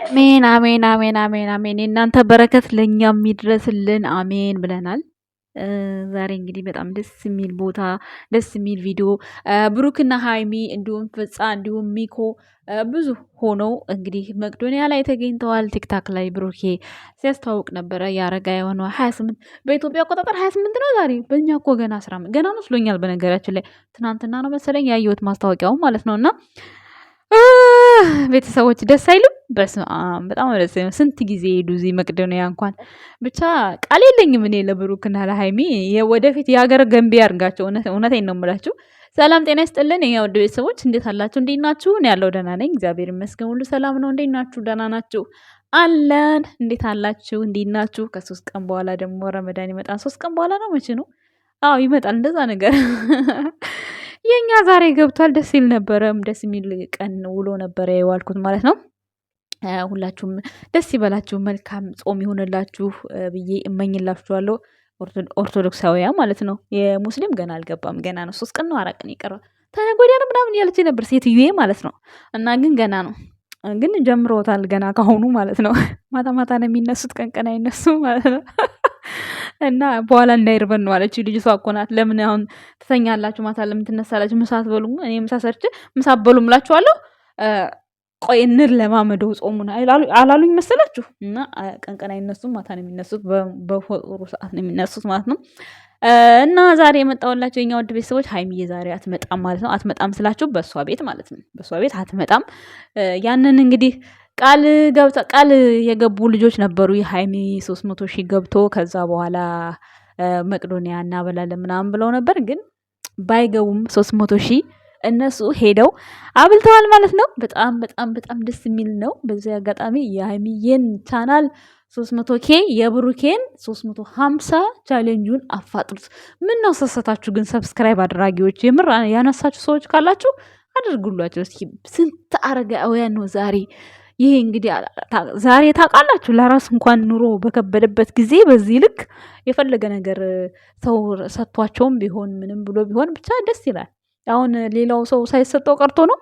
አሜን አሜን አሜን አሜን አሜን። እናንተ በረከት ለኛም ይድረስልን አሜን ብለናል። ዛሬ እንግዲህ በጣም ደስ የሚል ቦታ ደስ የሚል ቪዲዮ ብሩክና ሃይሚ እንዲሁም ፍጻ እንዲሁም ሚኮ ብዙ ሆነው እንግዲህ መቅዶኒያ ላይ ተገኝተዋል። ቲክታክ ላይ ብሩኬ ሲያስተዋውቅ ነበረ። ያረጋ የሆነው 28 በኢትዮጵያ አቆጣጠር 28 ነው ዛሬ። በእኛ እኮ ገና 15 ገና መስሎኛል። በነገራችን ላይ ትናንትና ነው መሰለኝ ያየሁት ማስታወቂያው ማለት ነውና ቤተሰቦች ደስ አይሉም? በስመ አብ በጣም ደስ ይላል። ስንት ጊዜ ሄዱ እዚህ መቅዶኒያ እንኳን ብቻ ቃል የለኝም እኔ ለብሩክና ለሃይሚ ወደፊት የሀገር ገንቢ ያርጋቸው። እውነቴን ነው የምላችሁ። ሰላም ጤና ይስጥልን የኛ ውድ ቤተሰቦች እንዴት አላችሁ? እንዴት ናችሁ? እኔ ያለው ደህና ነኝ እግዚአብሔር ይመስገን፣ ሁሉ ሰላም ነው። እንዴት ናችሁ? ደህና ናችሁ? አለን። እንዴት አላችሁ? እንዴት ናችሁ? ከ3 ቀን በኋላ ደግሞ ረመዳን ይመጣል። 3 ቀን በኋላ ነው መቼ ነው? አዎ ይመጣል፣ እንደዛ ነገር የኛ ዛሬ ገብቷል። ደስ ይል ነበረም ደስ የሚል ቀን ውሎ ነበረ የዋልኩት ማለት ነው። ሁላችሁም ደስ ይበላችሁ፣ መልካም ጾም ይሆንላችሁ ብዬ እመኝላችኋለሁ። ኦርቶዶክሳውያን ማለት ነው። የሙስሊም ገና አልገባም፣ ገና ነው። 3 ቀን ነው 4 ቀን ይቀረዋል። ተነገ ወዲያ ነው ምናምን እያለች ነበር ሴትዮዬ ማለት ነው። እና ግን ገና ነው፣ ግን ጀምሮታል ገና ካሁኑ ማለት ነው። ማታ ማታ ነው የሚነሱት፣ ቀን ቀን አይነሱም ማለት ነው። እና በኋላ እንዳይርበን ነው አለች ልጅቷ እኮ ናት። ለምን አሁን ትተኛላችሁ ማታ ለምን ትነሳላችሁ? ምሳ አትበሉም? እኔ ምሳ ሰርቼ ምሳ አትበሉም እላችኋለሁ። ቆይ እንለማመደው ጾሙን አላሉኝ መሰላችሁ? እና ቀን ቀን አይነሱም፣ ማታ ነው የሚነሱት፣ በፈሩ ሰዓት ነው የሚነሱት ማለት ነው። እና ዛሬ የመጣሁላችሁ የኛ ውድ ቤተሰቦች ሃይሚዬ ዛሬ አትመጣም ማለት ነው። አትመጣም ስላችሁ በእሷ ቤት ማለት ነው። በእሷ ቤት አትመጣም። ያንን እንግዲህ ቃል የገቡ ልጆች ነበሩ። የሃይሚ 300 ሺህ ገብቶ ከዛ በኋላ መቅዶኒያ እናበላለን ምናምን ብለው ነበር። ግን ባይገቡም 300 ሺህ እነሱ ሄደው አብልተዋል ማለት ነው። በጣም በጣም በጣም ደስ የሚል ነው። በዚህ አጋጣሚ የሃይሚዬን ቻናል 300 ኬ የብሩኬን 350 ቻሌንጁን አፋጥሩት። ምን ነው ሰሰታችሁ ግን? ሰብስክራይብ አድራጊዎች የምር ያነሳችሁ ሰዎች ካላችሁ አድርጉላቸው እስኪ። ስንት አረጋውያን ነው ዛሬ ይሄ እንግዲህ ዛሬ ታውቃላችሁ። ለራስ እንኳን ኑሮ በከበደበት ጊዜ በዚህ ልክ የፈለገ ነገር ሰው ሰጥቷቸውም ቢሆን ምንም ብሎ ቢሆን ብቻ ደስ ይላል። አሁን ሌላው ሰው ሳይሰጠው ቀርቶ ነው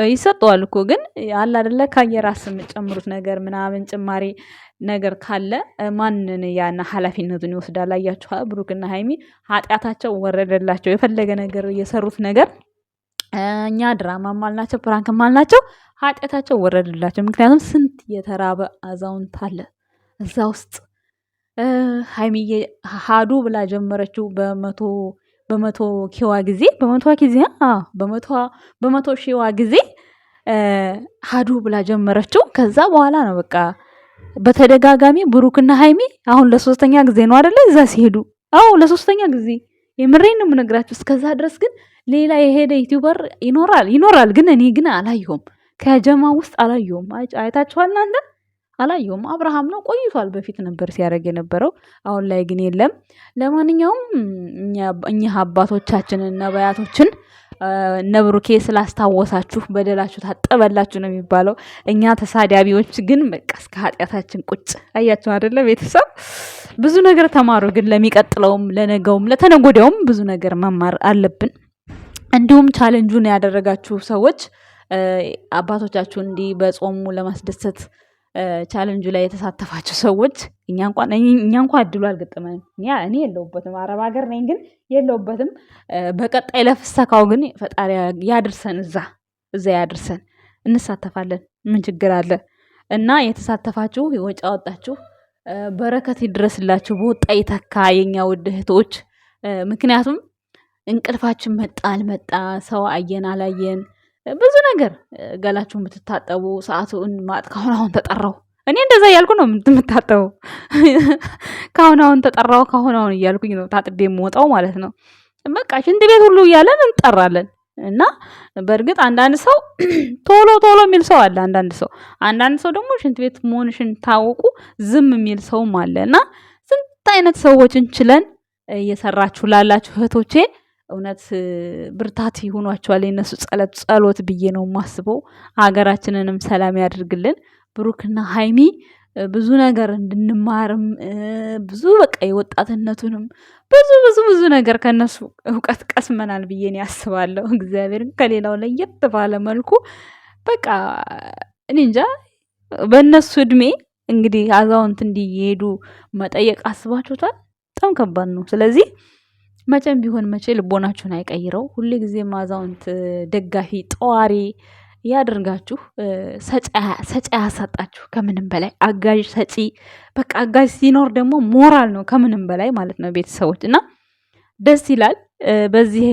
ይሰጠዋል እኮ። ግን አለ አይደለ ከየራስ የምጨምሩት ነገር ምናምን ጭማሪ ነገር ካለ ማንን ያን ኃላፊነቱን ይወስዳል? አያችሁ ብሩክና ሃይሚ ኃጢአታቸው ወረደላቸው። የፈለገ ነገር የሰሩት ነገር እኛ ድራማም አልናቸው ፕራንክም አልናቸው ኃጢአታቸው ወረደላቸው። ምክንያቱም ስንት የተራበ አዛውንት አለ እዛ ውስጥ። ሃይሚዬ ሀዱ ብላ ጀመረችው በመቶ ሺዋ ጊዜ በመቶ ሺዋ ጊዜ ሀዱ ብላ ጀመረችው። ከዛ በኋላ ነው በቃ በተደጋጋሚ ብሩክና ሃይሚ አሁን ለ3ኛ ጊዜ ነው አይደለ እዛ ሲሄዱ። አዎ ለ3ኛ ጊዜ የምሬን ነው የምነግራችሁ። እስከዛ ድረስ ግን ሌላ የሄደ ዩቲዩበር ይኖራል፣ ግን እኔ ግን አላየሁም። ከጀማ ውስጥ አላየሁም። አይታችኋል እናንተ? አላየሁም። አብርሃም ነው ቆይቷል፣ በፊት ነበር ሲያደርግ የነበረው፣ አሁን ላይ ግን የለም። ለማንኛውም እኛ አባቶቻችንን ነቢያቶችን ነብሩኬ ስላስታወሳችሁ በደላችሁ ታጠበላችሁ ነው የሚባለው። እኛ ተሳዳቢዎች ግን በቃ እስከ ኃጢአታችን ቁጭ። አያችሁ አይደለ ቤተሰብ? ብዙ ነገር ተማሩ። ግን ለሚቀጥለውም ለነገውም ለተነጎዳውም ብዙ ነገር መማር አለብን። እንዲሁም ቻሌንጁን ያደረጋችሁ ሰዎች አባቶቻችሁ እንዲህ በጾሙ ለማስደሰት ቻሌንጁ ላይ የተሳተፋችሁ ሰዎች እኛ እንኳን እድሉ አልገጠመንም። እኔ የለሁበትም፣ አረብ ሀገር ነኝ ግን የለሁበትም። በቀጣይ ለፍሰካው ግን ፈጣሪ ያድርሰን፣ እዛ ያድርሰን፣ እንሳተፋለን። ምን ችግር አለ? እና የተሳተፋችሁ ወጪ አወጣችሁ በረከት ይድረስላችሁ፣ በወጣ ይተካ የኛ ውድ እህቶች። ምክንያቱም እንቅልፋችን መጣ አልመጣ ሰው አየን አላየን ብዙ ነገር ገላችሁን ብትታጠቡ ሰዓቱን ካሁን አሁን ተጠራው። እኔ እንደዛ እያልኩ ነው የምታጠበው። ካሁን አሁን ተጠራው ካሁን አሁን እያልኩኝ ነው ታጥቤ የምወጣው ማለት ነው። በቃ ሽንት ቤት ሁሉ እያለን እንጠራለን። እና በእርግጥ አንዳንድ ሰው ቶሎ የሚል ሰው አለ። አንዳንድ ሰው ደግሞ ሽንት ቤት መሆንሽን ታወቁ ዝም የሚል ሰውም አለ። እና ስንት አይነት ሰዎችን ችለን እየሰራችሁ ላላችሁ እህቶቼ እውነት ብርታት ይሆኗቸዋል የነሱ ጸሎት ብዬ ነው የማስበው። ሀገራችንንም ሰላም ያድርግልን። ብሩክና ሃይሚ ብዙ ነገር እንድንማርም ብዙ በቃ የወጣትነቱንም ብዙ ነገር ከነሱ እውቀት ቀስመናል ብዬ እኔ አስባለሁ። እግዚአብሔርን ከሌላው ለየት ባለ መልኩ በቃ እኔ እንጃ በእነሱ እድሜ እንግዲህ አዛውንት እንዲሄዱ መጠየቅ አስባችሁታል? በጣም ከባድ ነው። ስለዚህ መቼም ቢሆን መቼ ልቦናችሁን አይቀይረው። ሁሌ ጊዜ አዛውንት ደጋፊ ጠዋሪ ያደርጋችሁ፣ ሰጪ ያሳጣችሁ። ከምንም በላይ አጋዥ ሰጪ፣ በቃ አጋዥ ሲኖር ደግሞ ሞራል ነው ከምንም በላይ ማለት ነው ቤተሰቦች። እና ደስ ይላል። በዚህ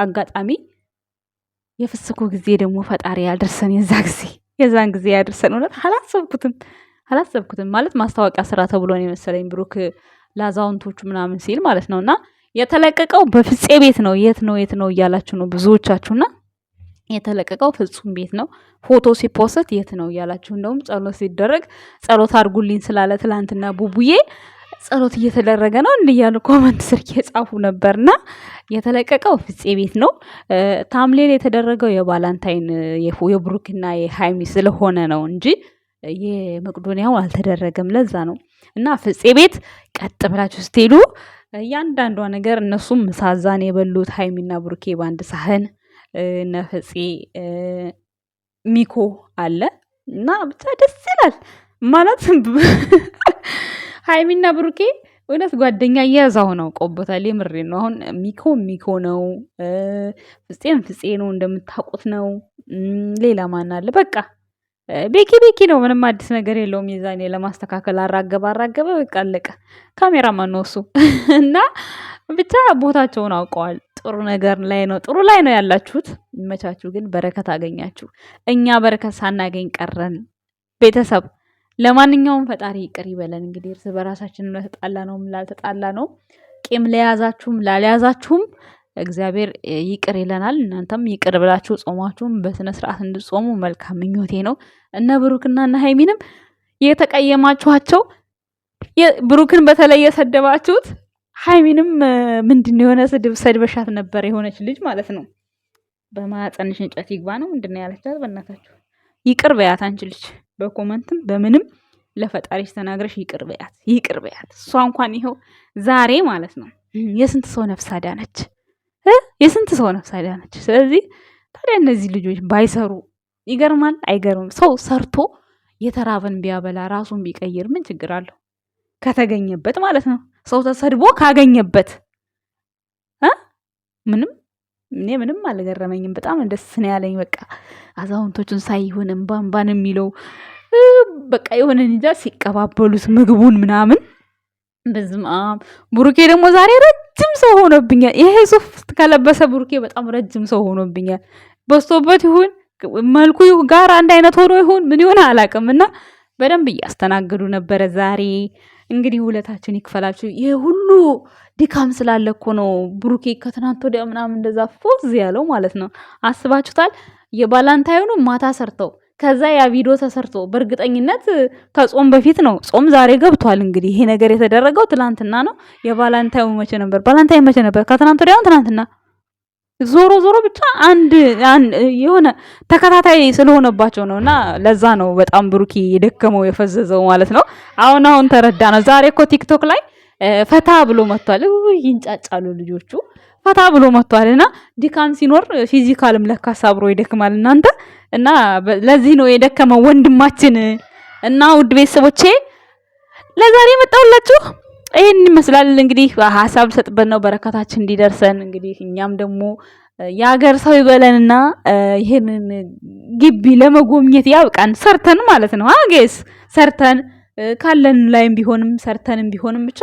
አጋጣሚ የፍስኩ ጊዜ ደግሞ ፈጣሪ ያደርሰን። የዛን ጊዜ ያደርሰን። እውነት አላሰብኩትም ማለት ማስታወቂያ ስራ ተብሎ ነው የመሰለኝ ብሩክ ለአዛውንቶቹ ምናምን ሲል ማለት ነው። እና የተለቀቀው በፍፄ ቤት ነው። የት ነው እያላችሁ ነው ብዙዎቻችሁና የተለቀቀው ፍጹም ቤት ነው። ፎቶ ሲፖስት የት ነው እያላችሁ እንደውም ጸሎት ሲደረግ ጸሎት አድርጉልኝ ስላለ ትላንትና ቡቡዬ ጸሎት እየተደረገ ነው እያሉ ኮመንት ስር እየጻፉ ነበርና የተለቀቀው ፍፄ ቤት ነው። ታምሌል የተደረገው የባላንታይን የብሩክና የሃይሚ ስለሆነ ነው እንጂ የመቅዶኒያው አልተደረገም። ለዛ ነው። እና ፍፄ ቤት ቀጥ ብላችሁ ስትሄዱ እያንዳንዷ ነገር እነሱም ምሳዛን የበሉት ሃይሚና ብሩኬ በአንድ ሳህን ነፍፄ ሚኮ አለ እና ብቻ ደስ ይላል ማለት ሃይሚና ብሩኬ እውነት ጓደኛ እያዛው ነው ቆቦታል። የምሬ ነው። አሁን ሚኮ ነው፣ ፍፄ ነው እንደምታውቁት ነው። ሌላ ማን አለ? በቃ ቤኪ ነው። ምንም አዲስ ነገር የለውም። የዛኔ ለማስተካከል አራገበ በቃ አለቀ። ካሜራማን ነው እሱ እና ብቻ ቦታቸውን አውቀዋል። ጥሩ ላይ ነው ያላችሁት። ይመቻችሁ። ግን በረከት አገኛችሁ። እኛ በረከት ሳናገኝ ቀረን። ቤተሰብ ለማንኛውም ፈጣሪ ይቅር ይበለን። እንግዲህ እርስ በራሳችን ለተጣላ ነው ላልተጣላ ነው ቂም ለያዛችሁም ላልያዛችሁም እግዚአብሔር ይቅር ይለናል። እናንተም ይቅር ብላችሁ ጾማችሁም በስነ ስርዓት እንድጾሙ መልካም ምኞቴ ነው። እነ ብሩክና እነ ሃይሚንም የተቀየማችኋቸው ብሩክን በተለይ የሰደባችሁት ሃይሚንም ምንድነው የሆነ ስድብ ሰድበሻት ነበር የሆነች ልጅ ማለት ነው። በማህፀንሽ እንጨት ይግባ ነው ምንድነው ያለቻት? በእናታችሁ ይቅር በያት አንቺ ልጅ። በኮመንትም በምንም ለፈጣሪሽ ተናግረሽ ይቅር በያት። እሷ እንኳን ይኸው ዛሬ ማለት ነው የስንት ሰው ነፍስ አዳነች። ስለዚህ ታዲያ እነዚህ ልጆች ባይሰሩ ይገርማል አይገርምም? ሰው ሰርቶ የተራበን ቢያበላ ራሱን ቢቀይር ምን ችግር አለው? ከተገኘበት ማለት ነው። ሰው ተሰድቦ ካገኘበት ምንም አልገረመኝም። በጣም ደስ ነው ያለኝ። በቃ አዛውንቶቹን ሳይ ይሆን እንባን የሚለው በቃ የሆነ እንጃ ሲቀባበሉት ምግቡን ምናምን በዝማም ብሩኬ ደግሞ ዛሬ ረጅም ሰው ሆኖብኛል። ይሄ ሱፍ ከለበሰ ብሩኬ በጣም ረጅም ሰው ሆኖብኛል። በስቶበት ይሁን መልኩ ጋር አንድ አይነት ሆኖ ይሁን ምን ይሆን አላውቅም። እና በደንብ እያስተናገዱ ነበረ ዛሬ። እንግዲህ ውለታችን ይክፈላችሁ። ይሄ ሁሉ ድካም ስላለ እኮ ነው ብሩኬ ከትናንት ወዲያ ምናምን እንደዛ ፎዝ ያለው ማለት ነው። አስባችሁታል? የባላንታይኑ ማታ ሰርተው ከዛ ያ ቪዲዮ ተሰርቶ በእርግጠኝነት ከጾም በፊት ነው። ጾም ዛሬ ገብቷል። እንግዲህ ይሄ ነገር የተደረገው ትናንትና ነው። የባላንታይኑ መቼ ነበር? ባላንታይን መቼ ነበር? ከትናንት ወዲያ ትናንትና። ዞሮ ብቻ አንድ የሆነ ተከታታይ ስለሆነባቸው ነው። እና ለዛ ነው በጣም ብሩኬ የደከመው የፈዘዘው ማለት ነው። አሁን ተረዳ ነው። ዛሬ እኮ ቲክቶክ ላይ ፈታ ብሎ መጥቷል። ይንጫጫሉ ልጆቹ። ፈታ ብሎ መጥቷል። እና ድካም ሲኖር ፊዚካልም ለካስ አብሮ ይደክማል እናንተ። እና ለዚህ ነው የደከመው ወንድማችን። እና ውድ ቤተሰቦቼ ለዛሬ መጣሁላችሁ ይሄን ይመስላል። እንግዲህ ሀሳብ ሰጥበት ነው በረከታችን እንዲደርሰን። እንግዲህ እኛም ደግሞ የሀገር ሰው ይበለንና ይሄንን ግቢ ለመጎብኘት ያብቃን። ሰርተን ማለት ነው አጌስ ሰርተን ካለን ላይም ቢሆንም ሰርተንም ቢሆንም ብቻ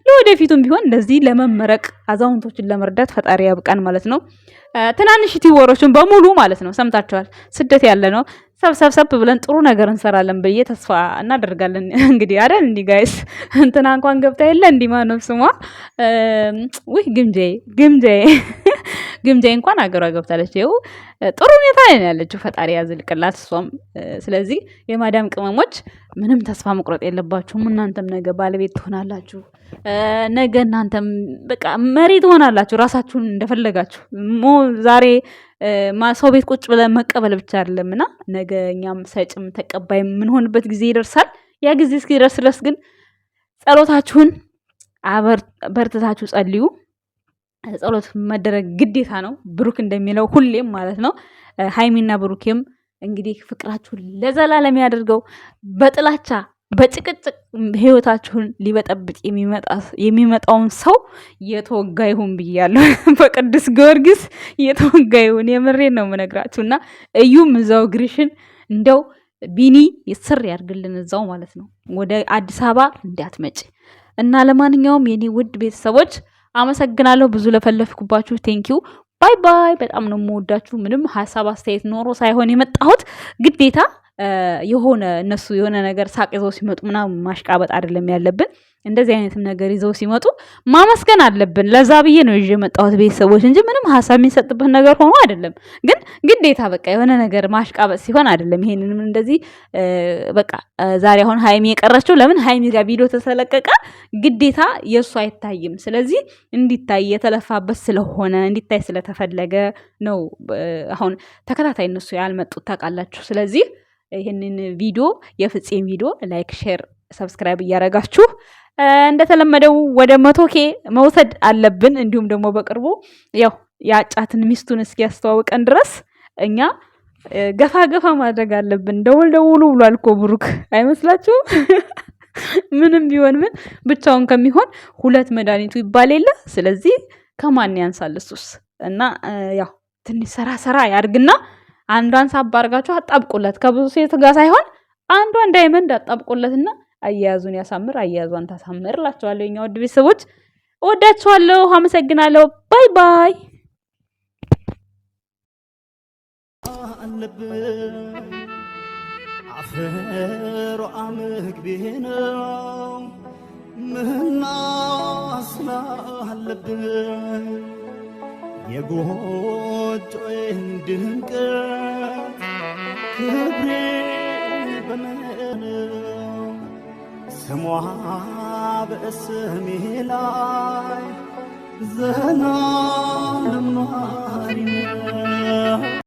ለወደፊቱም ቢሆን እንደዚህ ለመመረቅ አዛውንቶችን ለመርዳት ፈጣሪ ያብቃን ማለት ነው። ትናንሽ ዩቲዩበሮችን በሙሉ ማለት ነው ሰምታችኋል። ስደት ያለ ነው ሰብሰብ ብለን ጥሩ ነገር እንሰራለን ብዬ ተስፋ እናደርጋለን። እንግዲህ አይደል እንዲህ ጋይስ እንትና እንኳን ገብታ የለ እንዲህ ማነው ስሟ? ውይ ግምጄ እንኳን አገሯ ገብታለች። ይኸው ጥሩ ሁኔታ ላይ ነው ያለችው። ፈጣሪ ያዝልቅላት እሷም። ስለዚህ የማዳም ቅመሞች ምንም ተስፋ መቁረጥ የለባችሁም። እናንተም ነገ ባለቤት ትሆናላችሁ። ነገ እናንተም በቃ መሪ ትሆናላችሁ። ራሳችሁን እንደፈለጋችሁ ዛሬ ሰው ቤት ቁጭ ብለን መቀበል ብቻ አይደለምና ነገ እኛም ሰጭም ተቀባይ የምንሆንበት ጊዜ ይደርሳል። ያ ጊዜ እስኪደርስ ድረስ ግን ጸሎታችሁን በርትታችሁ ጸልዩ። ጸሎት መደረግ ግዴታ ነው ብሩክ እንደሚለው ሁሌም ማለት ነው። ሃይሚና ብሩክም እንግዲህ ፍቅራችሁን ለዘላለም ያድርገው። በጥላቻ በጭቅጭቅ ህይወታችሁን ሊበጠብጥ የሚመጣውን ሰው የተወጋ ይሁን ብያለሁ። በቅዱስ ጊዮርጊስ የተወጋ ይሁን። የምሬን ነው የምነግራችሁና እዩም እዛው ግሪሽን እንደው ቢኒ ይስር ያርግልን እዛው ማለት ነው። ወደ አዲስ አበባ እንዳትመጪ እና ለማንኛውም የኔ ውድ ቤተሰቦች አመሰግናለሁ ብዙ ለፈለፍኩባችሁ። ቴንኪው ባይ ባይ። በጣም ነው የምወዳችሁ። ምንም ሐሳብ አስተያየት ኖሮ ሳይሆን የመጣሁት ግዴታ የሆነ እነሱ የሆነ ነገር ሳቅ ይዘው ሲመጡ ምናምን ማሽቃበጥ አይደለም ያለብን። እንደዚህ አይነትም ነገር ይዘው ሲመጡ ማመስገን አለብን። ለዛ ብዬ ነው ይዤ የመጣሁት ቤተሰቦች እንጂ ምንም ሐሳብ የሚሰጥበት ነገር ሆኖ አይደለም። ግን ግዴታ በቃ የሆነ ነገር ማሽቃበጥ ሲሆን አይደለም። ይሄንንም እንደዚህ በቃ ዛሬ አሁን ሃይሚ የቀረችው ለምን ሃይሚ ጋር ቪዲዮ ተሰለቀቀ ግዴታ የሱ አይታይም። ስለዚህ እንዲታይ የተለፋበት ስለሆነ እንዲታይ ስለተፈለገ ነው አሁን ተከታታይ እነሱ ያልመጡት ታውቃላችሁ። ስለዚህ ይሄንን ቪዲዮ የፍፄም ቪዲዮ ላይክ፣ ሼር፣ ሰብስክራይብ እያረጋችሁ እንደተለመደው ወደ 100K መውሰድ አለብን። እንዲሁም ደግሞ በቅርቡ ያው ያጫትን ሚስቱን እስኪያስተዋውቀን ድረስ እኛ ገፋ ገፋ ማድረግ አለብን። ደውሉ ብሏል እኮ ብሩክ አይመስላችሁም? ምንም ቢሆን ምን ብቻውን ከሚሆን ሁለት መድኃኒቱ ይባል የለ። ስለዚህ ከማን ያንሳል እሱስ? እና ያው ትንሽ ሰራ ያርግና አንዷን ሳባ አርጋችሁ አጣብቁለት። ከብዙ ሴት ጋር ሳይሆን አንዷን ዳይመንድ አጣብቁለትና አያያዙን ያሳምር፣ አያያዟን ታሳምር እላችኋለሁ። የኛ ውድ ቤተሰቦች እወዳችኋለሁ፣ አመሰግናለሁ። ባይ ባይ። አፈሩ አመግቤ ነው ምናስላለብን የጎጆዬን ድምቀት ክብሬ በመነው ስሟ በስሜ ላይ ዘላለም ኗሪ ነው።